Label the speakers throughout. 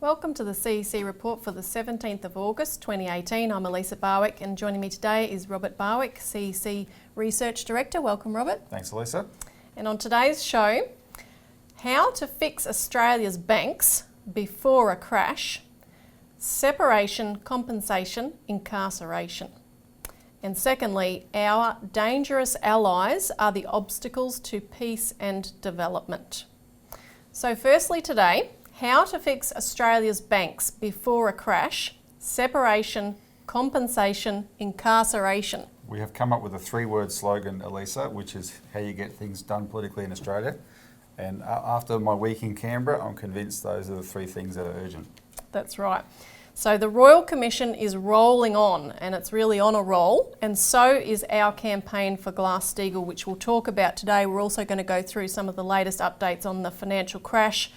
Speaker 1: Welcome to the CEC report for the 17th of August 2018. I'm Elisa Barwick, and joining me today is Robert Barwick, CEC Research Director. Welcome, Robert.
Speaker 2: Thanks, Elisa.
Speaker 1: And on today's show, how to fix Australia's banks before a crash, separation, compensation, incarceration. And secondly, our dangerous allies are the obstacles to peace and development. So firstly today, how to fix Australia's banks before a crash, separation, compensation, incarceration.
Speaker 2: We have come up with a three-word slogan, Elisa, which is how you get things done politically in Australia. And after my week in Canberra, I'm convinced those are the three things that are urgent.
Speaker 1: That's right. So the Royal Commission is rolling on, and it's really on a roll, and so is our campaign for Glass-Steagall, which we'll talk about today. We're also going to go through some of the latest updates on the financial crash,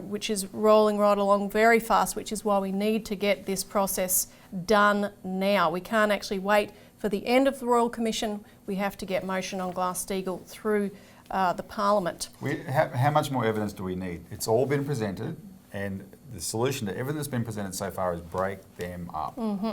Speaker 1: which is rolling right along very fast, which is why we need to get this process done now. We can't actually wait for the end of the Royal Commission. We have to get motion on Glass-Steagall through the Parliament.
Speaker 2: How much more evidence do we need? It's all been presented, and the solution to everything that's been presented so far is break them up.
Speaker 1: Mm-hmm.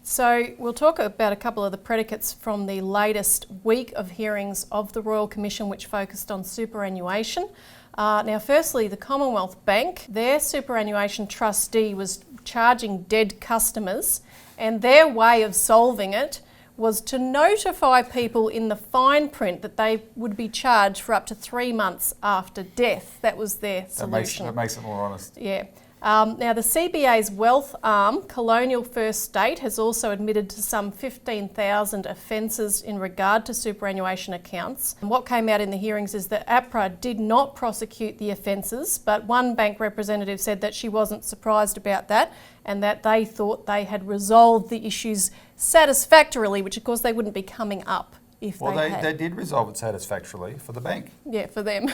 Speaker 1: So we'll talk about a couple of the predicates from the latest week of hearings of the Royal Commission, which focused on superannuation. Now, firstly, the Commonwealth Bank, their superannuation trustee was charging dead customers, and their way of solving it was to notify people in the fine print that they would be charged for up to 3 months after death. That was their solution.
Speaker 2: That makes it more honest.
Speaker 1: Yeah. Now, the CBA's wealth arm, Colonial First State, has also admitted to some 15,000 offences in regard to superannuation accounts. And what came out in the hearings is that APRA did not prosecute the offences, but one bank representative said that she wasn't surprised about that and that they thought they had resolved the issues satisfactorily, which of course they wouldn't be coming up if they had.
Speaker 2: They did resolve it satisfactorily for the bank.
Speaker 1: Yeah, for them.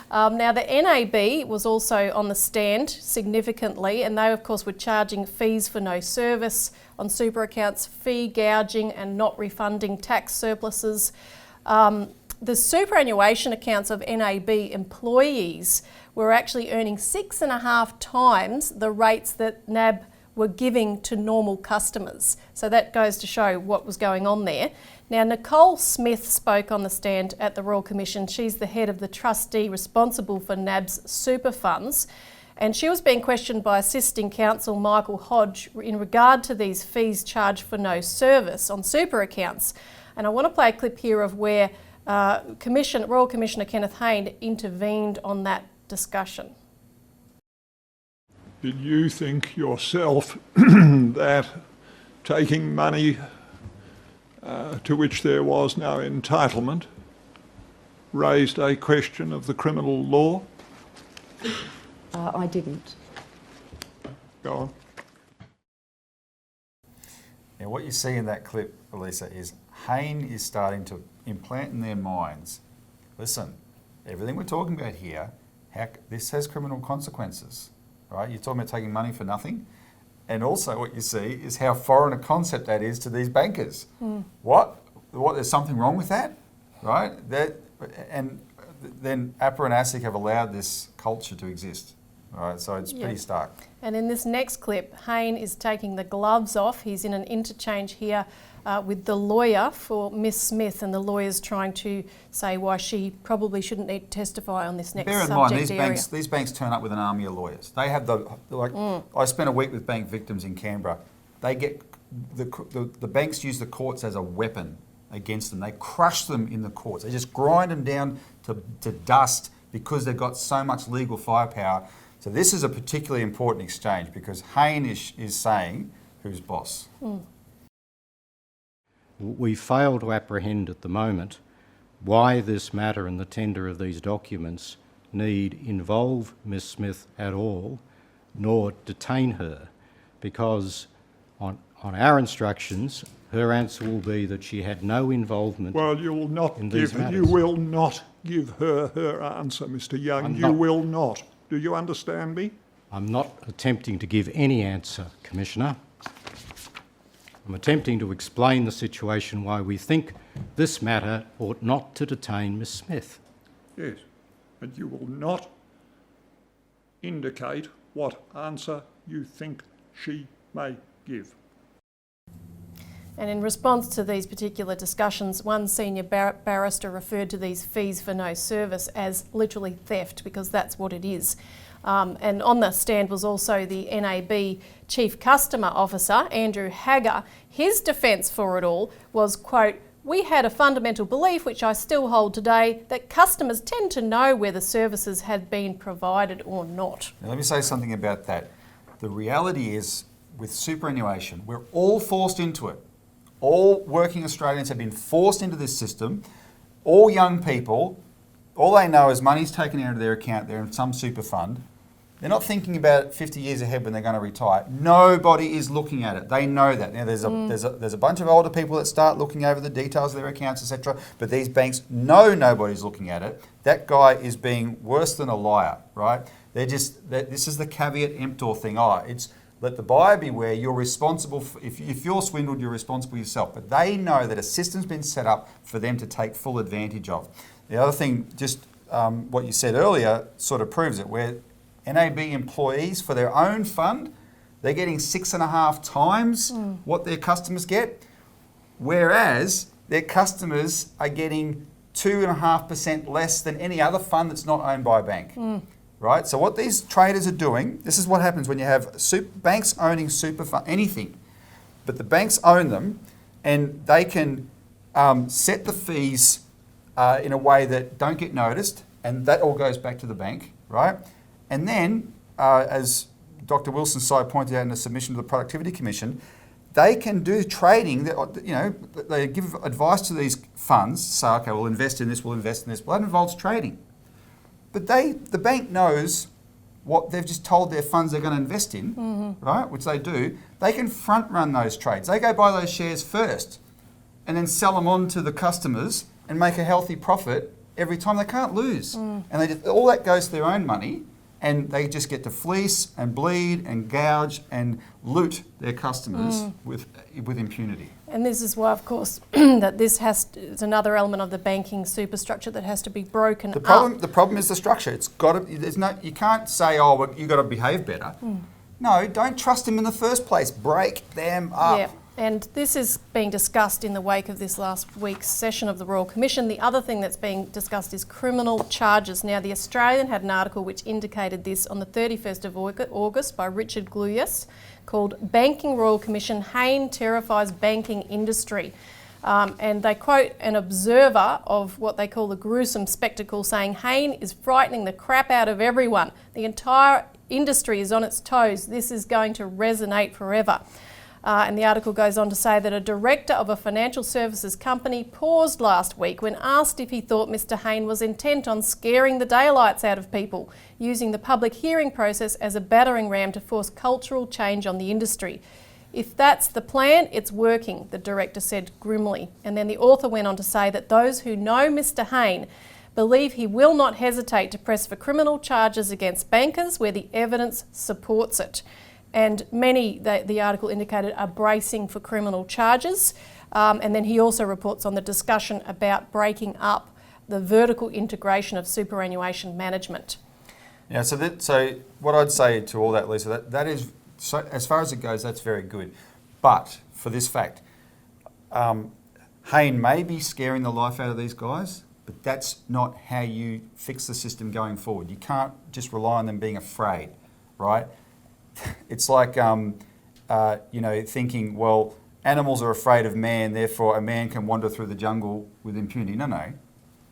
Speaker 1: Now the NAB was also on the stand significantly, and they of course were charging fees for no service on super accounts, fee gouging and not refunding tax surpluses. The superannuation accounts of NAB employees were actually earning 6.5 times the rates that NAB were giving to normal customers. So that goes to show what was going on there. Now, Nicole Smith spoke on the stand at the Royal Commission. She's the head of the trustee responsible for NAB's super funds. And she was being questioned by assisting counsel Michael Hodge in regard to these fees charged for no service on super accounts. And I want to play a clip here of where Royal Commissioner Kenneth Hayne intervened on that discussion.
Speaker 3: Did you think yourself that taking money to which there was no entitlement raised a question of the criminal law?
Speaker 4: I didn't.
Speaker 3: Go on.
Speaker 2: Now, what you see in that clip, Elisa, is Hayne is starting to implant in their minds, listen, everything we're talking about here, this has criminal consequences. Right? You're talking about taking money for nothing. And also what you see is how foreign a concept that is to these bankers. What? There's something wrong with that? Right? And then APRA and ASIC have allowed this culture to exist. Right? So it's pretty stark.
Speaker 1: And in this next clip, Hayne is taking the gloves off. He's in an interchange here with the lawyer for Miss Smith, and the lawyer's trying to say why she probably shouldn't need to testify on this next subject area.
Speaker 2: Bear in mind, these banks turn up with an army of lawyers. They have I spent a week with bank victims in Canberra. They get the banks use the courts as a weapon against them. They crush them in the courts. They just grind them down to dust because they've got so much legal firepower. So this is a particularly important exchange because Hayne is saying who's boss.
Speaker 5: We fail to apprehend at the moment why this matter and the tender of these documents need involve Ms Smith at all, nor detain her, because on our instructions, her answer will be that she had no involvement.
Speaker 3: Well, you will not give her her answer, Mr Young. You will not. Do you understand me?
Speaker 5: I'm not attempting to give any answer, Commissioner. I'm attempting to explain the situation why we think this matter ought not to detain Ms Smith.
Speaker 3: Yes, and you will not indicate what answer you think she may give.
Speaker 1: And in response to these particular discussions, one senior barrister referred to these fees for no service as literally theft, because that's what it is. And on the stand was also the NAB Chief Customer Officer, Andrew Hagger. His defence for it all was, quote, "We had a fundamental belief, which I still hold today, that customers tend to know whether services had been provided or not."
Speaker 2: Now, let me say something about that. The reality is, with superannuation, we're all forced into it. All working Australians have been forced into this system. All young people, all they know is money's taken out of their account, they're in some super fund. They're not thinking about 50 years ahead when they're going to retire. Nobody is looking at it. They know that. Now, there's a bunch of older people that start looking over the details of their accounts, etc. But these banks know nobody's looking at it. That guy is being worse than a liar, right? This is the caveat emptor thing. It's let the buyer beware. You're responsible if you're swindled, you're responsible yourself. But they know that a system's been set up for them to take full advantage of. The other thing, what you said earlier, sort of proves it. Where NAB employees for their own fund, they're getting 6.5 times what their customers get, whereas their customers are getting 2.5% less than any other fund that's not owned by a bank. Right? So what these traders are doing, this is what happens when you have banks owning super fund, anything, but the banks own them, and they can set the fees in a way that don't get noticed, and that all goes back to the bank, right? And then, as Dr. Wilson's side pointed out in a submission to the Productivity Commission, they can do trading that, they give advice to these funds, say, okay, we'll invest in this, we'll invest in this. Well, that involves trading. But the bank knows what they've just told their funds they're going to invest in, right? Which they do. They can front run those trades. They go buy those shares first and then sell them on to the customers and make a healthy profit every time. They can't lose. And all that goes to their own money, and they just get to fleece and bleed and gouge and loot their customers with impunity. And
Speaker 1: this is why, of course, that it's another element of the banking superstructure that has to be broken up.
Speaker 2: The problem is the structure. It's got to. You can't say, "Oh, well, you got to behave better." No, don't trust him in the first place. Break them up.
Speaker 1: Yeah. And this is being discussed in the wake of this last week's session of the Royal Commission. The other thing that's being discussed is criminal charges. Now, The Australian had an article which indicated this on the 31st of August by Richard Gluyas, called "Banking Royal Commission, Hayne Terrifies Banking Industry." And they quote an observer of what they call the gruesome spectacle, saying, "Hayne is frightening the crap out of everyone. The entire industry is on its toes. This is going to resonate forever." And the article goes on to say that a director of a financial services company paused last week when asked if he thought Mr. Hayne was intent on scaring the daylights out of people, using the public hearing process as a battering ram to force cultural change on the industry. "If that's the plan, it's working," the director said grimly. And then the author went on to say that those who know Mr. Hayne believe he will not hesitate to press for criminal charges against bankers where the evidence supports it. And many, the article indicated, are bracing for criminal charges. And then he also reports on the discussion about breaking up the vertical integration of superannuation management.
Speaker 2: Yeah, so what I'd say to all that, Lisa, that is, so as far as it goes, that's very good. But for this fact, Hayne may be scaring the life out of these guys, but that's not how you fix the system going forward. You can't just rely on them being afraid, right? It's like, thinking, well, animals are afraid of man, therefore a man can wander through the jungle with impunity. No.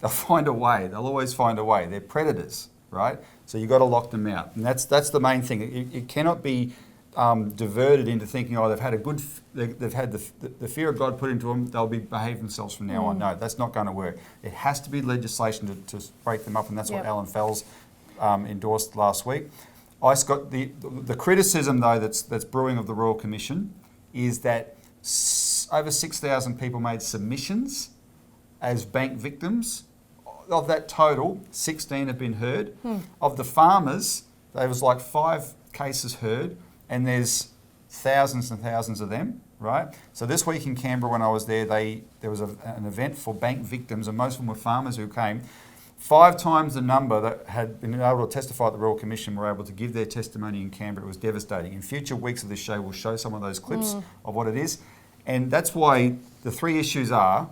Speaker 2: They'll find a way. They'll always find a way. They're predators, right? So you've got to lock them out. And that's the main thing. It cannot be diverted into thinking, oh, they've had the fear of God put into them, they'll behave themselves from now on. No, that's not going to work. It has to be legislation to break them up, and that's what Alan Fells endorsed last week. The criticism, though, that's brewing of the Royal Commission is that over 6,000 people made submissions as bank victims. Of that total, 16 have been heard. Of the farmers, there was like 5 cases heard, and there's thousands and thousands of them, right? So this week in Canberra, when I was there, there was an event for bank victims, and most of them were farmers who came. 5 times the number that had been able to testify at the Royal Commission were able to give their testimony in Canberra. It was devastating. In future weeks of this show, we'll show some of those clips of what it is. And that's why the 3 issues are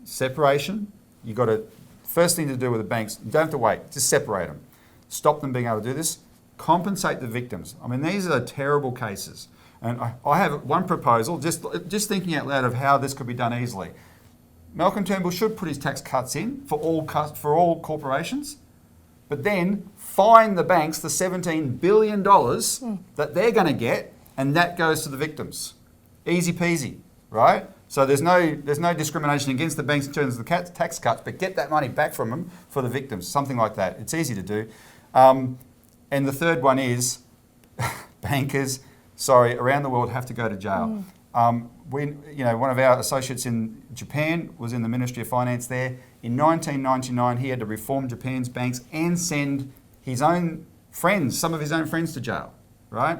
Speaker 2: separation. You've got to, first thing to do with the banks, you don't have to wait, just separate them. Stop them being able to do this. Compensate the victims. I mean, these are terrible cases. And I have one proposal, just thinking out loud of how this could be done easily. Malcolm Turnbull should put his tax cuts in for all corporations, but then fine the banks the $17 billion that they're going to get, and that goes to the victims. Easy peasy, right? So there's no discrimination against the banks in terms of the tax cuts, but get that money back from them for the victims, something like that. It's easy to do. And the third one is bankers, around the world have to go to jail. One of our associates in Japan was in the Ministry of Finance there. In 1999, he had to reform Japan's banks and send his own friends, some of his own friends, to jail, right?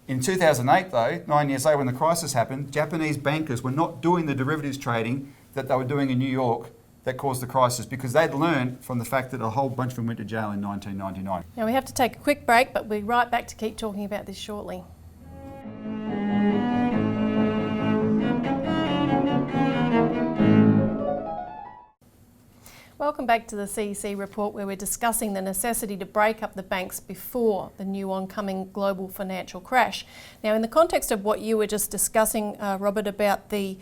Speaker 2: In 2008, though, 9 years later, when the crisis happened, Japanese bankers were not doing the derivatives trading that they were doing in New York that caused the crisis, because they'd learned from the fact that a whole bunch of them went to jail in 1999.
Speaker 1: Now we have to take a quick break, but we'll be right back to keep talking about this shortly. Welcome back to the CEC report, where we're discussing the necessity to break up the banks before the new oncoming global financial crash. Now, in the context of what you were just discussing, Robert, about the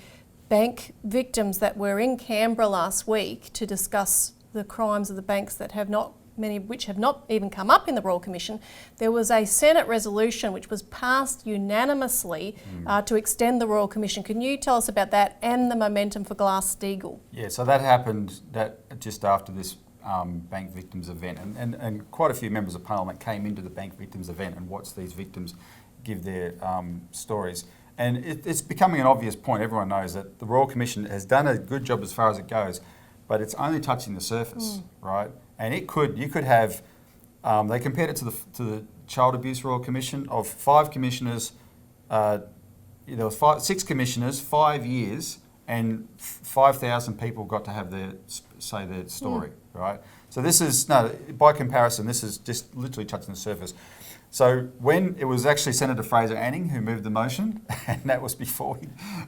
Speaker 1: bank victims that were in Canberra last week to discuss the crimes of the banks that have not, many of which have not even come up in the Royal Commission, there was a Senate resolution which was passed unanimously to extend the Royal Commission. Can you tell us about that and the momentum for Glass-Steagall?
Speaker 2: Yeah, so that happened just after this bank victims event, and quite a few members of Parliament came into the bank victims event and watched these victims give their stories. And it's becoming an obvious point. Everyone knows that the Royal Commission has done a good job as far as it goes, but it's only touching the surface, right? And you could have, they compared it to the Child Abuse Royal Commission. Of 5 commissioners, there was 6 commissioners, 5 years, and 5,000 people got to have their story, right? So this is, by comparison, this is just literally touching the surface. So when it was actually Senator Fraser Anning who moved the motion, and that was a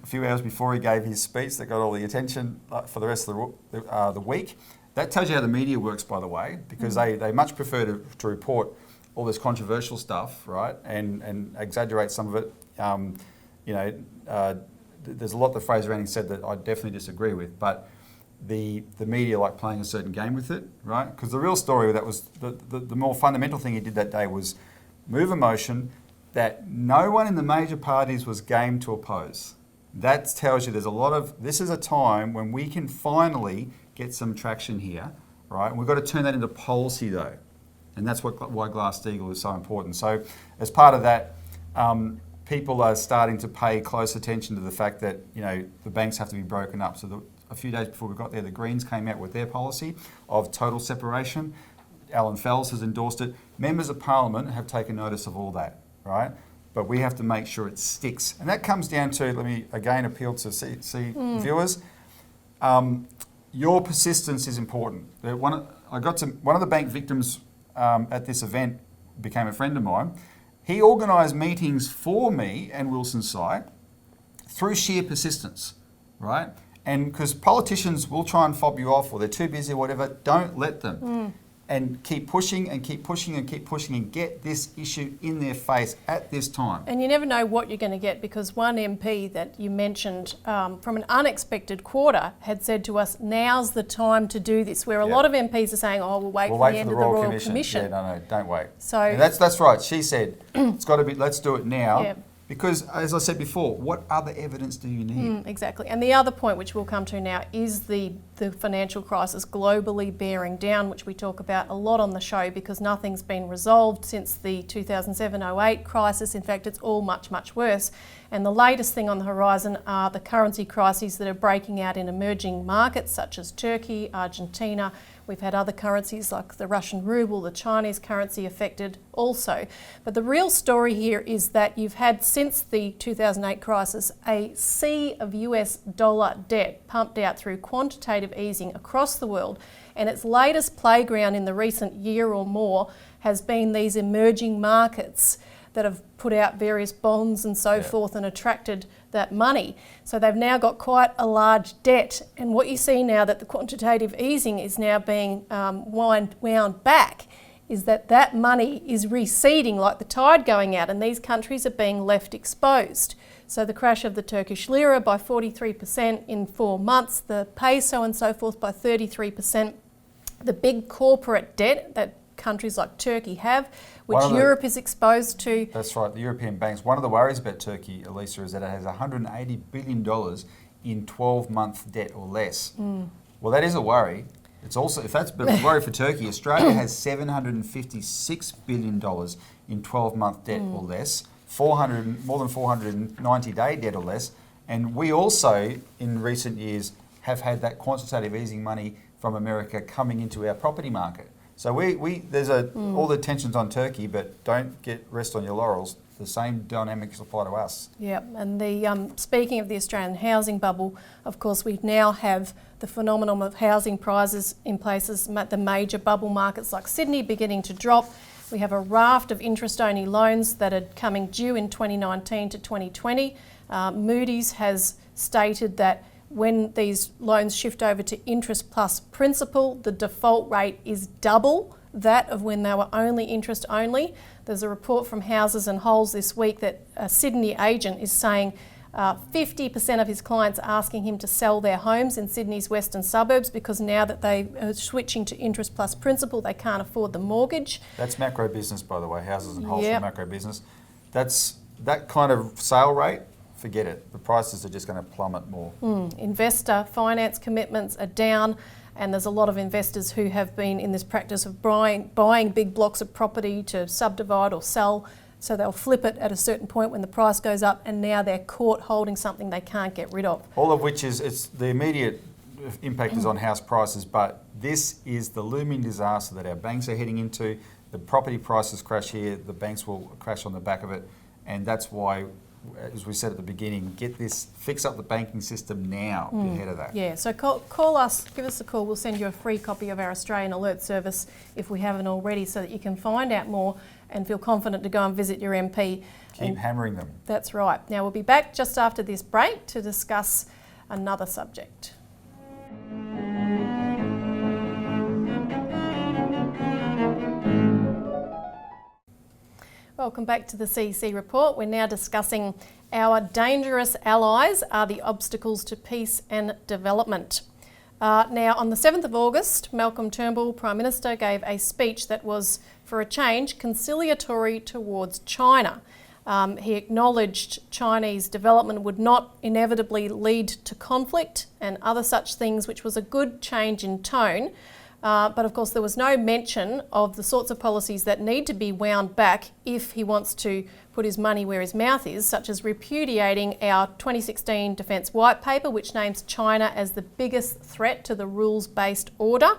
Speaker 2: few hours before he gave his speech that got all the attention for the rest of the week. That tells you how the media works, by the way, because they much prefer to report all this controversial stuff, right, and exaggerate some of it. There's a lot that Fraser Anning said that I definitely disagree with, but the media like playing a certain game with it, right? Because the real story, that was the more fundamental thing he did that day was move a motion that no one in the major parties was game to oppose. That tells you there's a lot of, this is a time when we can finally get some traction here, right? And we've got to turn that into policy though. And that's why Glass-Steagall is so important. So as part of that, people are starting to pay close attention to the fact that, the banks have to be broken up. So a few days before we got there, the Greens came out with their policy of total separation. Alan Fells has endorsed it. Members of Parliament have taken notice of all that, right? But we have to make sure it sticks. And that comes down to, let me again appeal to viewers. Your persistence is important. One of the bank victims at this event became a friend of mine. He organised meetings for me and Wilson Sy through sheer persistence, right? And because politicians will try and fob you off, or they're too busy or whatever, don't let them. And keep pushing and keep pushing and keep pushing and get this issue in their face at this time.
Speaker 1: And you never know what you're going to get, because one MP that you mentioned from an unexpected quarter had said to us, now's the time to do this, where a lot of MPs are saying, we'll wait for the end of the Royal Commission.
Speaker 2: Yeah, no, don't wait.
Speaker 1: So
Speaker 2: and that's right. She said, it's got to be, let's do it now.
Speaker 1: Yeah.
Speaker 2: Because, as I said before, what other evidence do you need?
Speaker 1: Exactly. And the other point, which we'll come to now, is the financial crisis globally bearing down, which we talk about a lot on the show, because nothing's been resolved since the 2007-08 crisis. In fact, it's all much, much worse. And the latest thing on the horizon are the currency crises that are breaking out in emerging markets such as Turkey, Argentina. We've had other currencies like the Russian ruble, the Chinese currency affected also. But the real story here is that you've had, since the 2008 crisis, a sea of US dollar debt pumped out through quantitative easing across the world. And its latest playground in the recent year or more has been these emerging markets that have put out various bonds and so forth and attracted that money. So they've now got quite a large debt. And what you see now that the quantitative easing is now being wound back is that that money is receding like the tide going out, and these countries are being left exposed. So the crash of the Turkish lira by 43% in 4 months, the peso and so forth by 33%, the big corporate debt that countries like Turkey have, which Europe is exposed to.
Speaker 2: That's right, the European banks. One of the worries about Turkey, Elisa, is that it has $180 billion in 12-month debt or less. Well, that is a worry. It's also, if that's a worry for Turkey, Australia has $756 billion in 12-month debt or less, more than 490-day debt or less, and we also, in recent years, have had that quantitative easing money from America coming into our property market. So there's all the tensions on Turkey, but don't rest on your laurels. The same dynamics apply to us.
Speaker 1: Yeah, and the speaking of the Australian housing bubble, of course, we now have the phenomenon of housing prices in places, the major bubble markets like Sydney, beginning to drop. We have a raft of interest-only loans that are coming due in 2019 to 2020. Moody's has stated that when these loans shift over to interest plus principal, the default rate is double that of when they were only interest only. There's a report from Houses and Holes this week that a Sydney agent is saying 50% of his clients are asking him to sell their homes in Sydney's western suburbs because now that they are switching to interest plus principal, they can't afford the mortgage.
Speaker 2: That's macro business, by the way, Houses and Holes for macro business. That kind of sale rate, forget it. The prices are just going to plummet more.
Speaker 1: Investor finance commitments are down, and there's a lot of investors who have been in this practice of buying big blocks of property to subdivide or sell, so they'll flip it at a certain point when the price goes up, and now they're caught holding something they can't get rid of.
Speaker 2: All of which it's the immediate impact is on house prices, but this is the looming disaster that our banks are heading into. The property prices crash here, the banks will crash on the back of it, and that's why, as we said at the beginning, fix up the banking system now, be ahead of that.
Speaker 1: Yeah, so call us, give us a call. We'll send you a free copy of our Australian Alert Service if we haven't already, so that you can find out more and feel confident to go and visit your MP.
Speaker 2: Keep hammering them.
Speaker 1: That's right. Now we'll be back just after this break to discuss another subject. Welcome back to the CEC report. We're now discussing our dangerous allies are the obstacles to peace and development. Now, on the 7th of August, Malcolm Turnbull, Prime Minister, gave a speech that was, for a change, conciliatory towards China. He acknowledged Chinese development would not inevitably lead to conflict and other such things, which was a good change in tone. But of course there was no mention of the sorts of policies that need to be wound back if he wants to put his money where his mouth is, such as repudiating our 2016 Defence White Paper, which names China as the biggest threat to the rules-based order.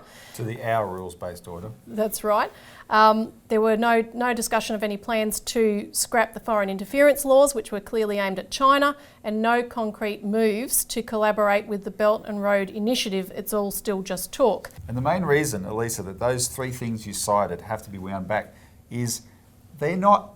Speaker 2: Our rules-based order.
Speaker 1: That's right. There were no discussion of any plans to scrap the foreign interference laws, which were clearly aimed at China, and no concrete moves to collaborate with the Belt and Road Initiative. It's all still just talk.
Speaker 2: And the main reason, Elisa, that those three things you cited have to be wound back is they're not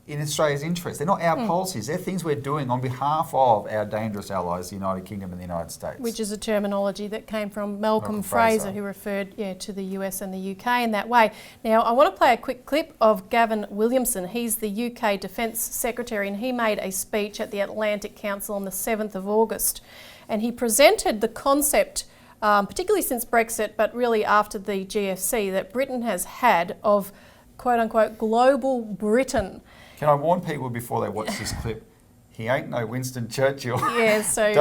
Speaker 2: in Australia's interest. They're not our policies. They're things we're doing on behalf of our dangerous allies, the United Kingdom and the United States.
Speaker 1: Which is a terminology that came from Malcolm Fraser, who referred to the US and the UK in that way. Now, I want to play a quick clip of Gavin Williamson. He's the UK Defence Secretary, and he made a speech at the Atlantic Council on the 7th of August. And he presented the concept, particularly since Brexit, but really after the GFC, that Britain has had of quote-unquote global Britain.
Speaker 2: Can I warn people before they watch this clip? He ain't no Winston Churchill.
Speaker 1: Yeah, so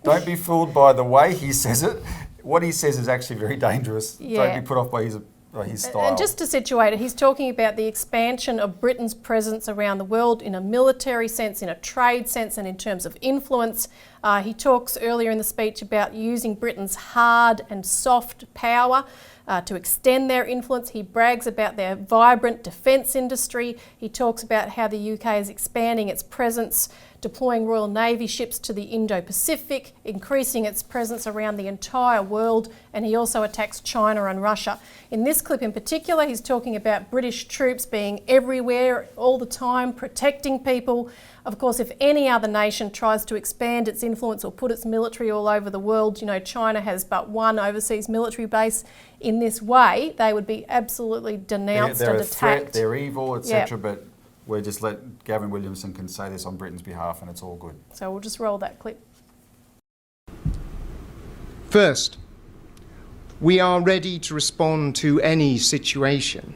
Speaker 2: don't be fooled by the way he says it. What he says is actually very dangerous. Yeah. Don't be put off by his style.
Speaker 1: And just to situate it, he's talking about the expansion of Britain's presence around the world in a military sense, in a trade sense, and in terms of influence. He talks earlier in the speech about using Britain's hard and soft power to extend their influence. He brags about their vibrant defence industry. He talks about how the UK is expanding its presence, deploying Royal Navy ships to the Indo-Pacific, increasing its presence around the entire world, and he also attacks China and Russia. In this clip in particular, he's talking about British troops being everywhere all the time, protecting people. Of course, if any other nation tries to expand its influence or put its military all over the world, you know, China has but one overseas military base. In this way, they would be absolutely denounced
Speaker 2: they're
Speaker 1: and
Speaker 2: a
Speaker 1: attacked.
Speaker 2: threat, they're evil, etc.
Speaker 1: Yeah.
Speaker 2: But we're just let Gavin Williamson can say this on Britain's behalf, and it's all good.
Speaker 1: So we'll just roll that clip.
Speaker 6: First, we are ready to respond to any situation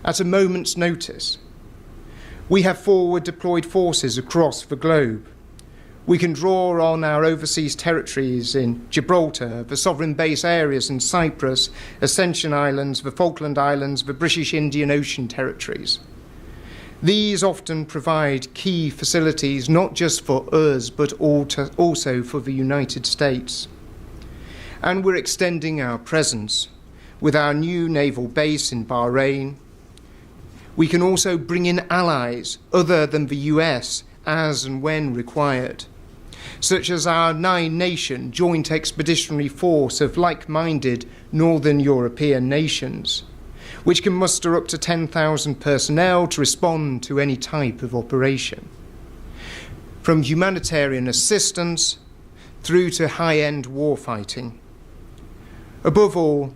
Speaker 6: at a moment's notice. We have forward deployed forces across the globe. We can draw on our overseas territories in Gibraltar, the sovereign base areas in Cyprus, Ascension Islands, the Falkland Islands, the British Indian Ocean territories. These often provide key facilities not just for us, but also for the United States. And we're extending our presence with our new naval base in Bahrain. We can also bring in allies other than the US as and when required, such as our 9-nation joint expeditionary force of like-minded Northern European nations, which can muster up to 10,000 personnel to respond to any type of operation. From humanitarian assistance through to high-end warfighting. Above all,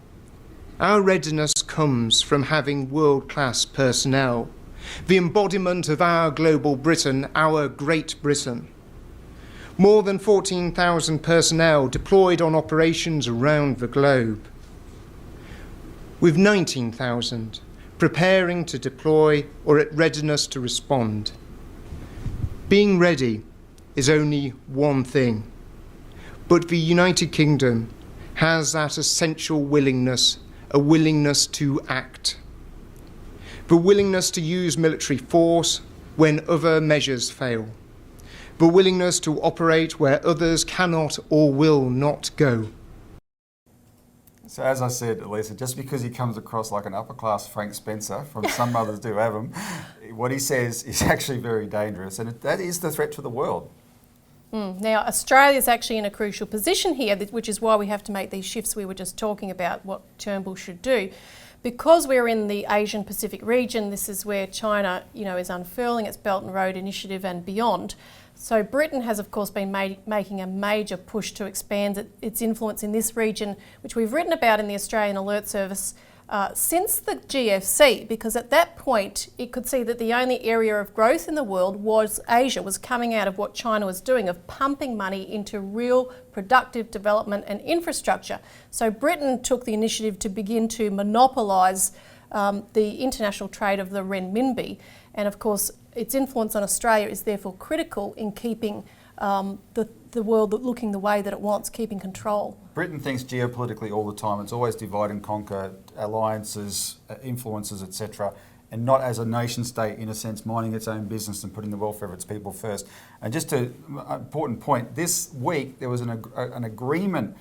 Speaker 6: our readiness comes from having world-class personnel, the embodiment of our global Britain, our Great Britain. More than 14,000 personnel deployed on operations around the globe, with 19,000 preparing to deploy or at readiness to respond. Being ready is only one thing, but the United Kingdom has that essential willingness, a willingness to act. The willingness to use military force when other measures fail. The willingness to operate where others cannot or will not go.
Speaker 2: So as I said, Elisa, just because he comes across like an upper-class Frank Spencer, from some mothers do have him, what he says is actually very dangerous, and that is the threat to the world.
Speaker 1: Now, Australia is actually in a crucial position here, which is why we have to make these shifts we were just talking about, what Turnbull should do. Because we're in the Asian Pacific region, this is where China, you know, is unfurling its Belt and Road Initiative and beyond. So Britain has, of course, been making a major push to expand its influence in this region, which we've written about in the Australian Alert Service since the GFC, because at that point it could see that the only area of growth in the world was Asia, was coming out of what China was doing, of pumping money into real productive development and infrastructure. So Britain took the initiative to begin to monopolise the international trade of the renminbi, and of course its influence on Australia is therefore critical in keeping the world looking the way that it wants, keeping control.
Speaker 2: Britain thinks geopolitically all the time. It's always divide and conquer, alliances, influences, etc., and not as a nation state, in a sense, minding its own business and putting the welfare of its people first. And just an important point, this week there was an agreement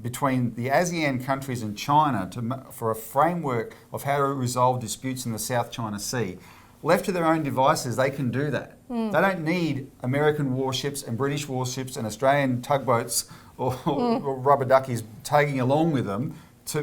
Speaker 2: between the ASEAN countries and China for a framework of how to resolve disputes in the South China Sea. Left to their own devices, they can do that. They don't need American warships and British warships and Australian tugboats or rubber duckies tagging along with them,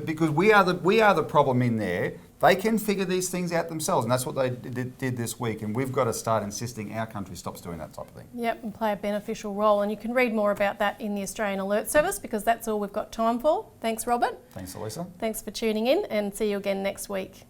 Speaker 2: because we are the problem in there. They can figure these things out themselves, and that's what they did this week. And we've got to start insisting our country stops doing that type of thing.
Speaker 1: Yep, and play a beneficial role. And you can read more about that in the Australian Alert Service, because that's all we've got time for. Thanks, Robert.
Speaker 2: Thanks, Elisa.
Speaker 1: Thanks for tuning in, and see you again next week.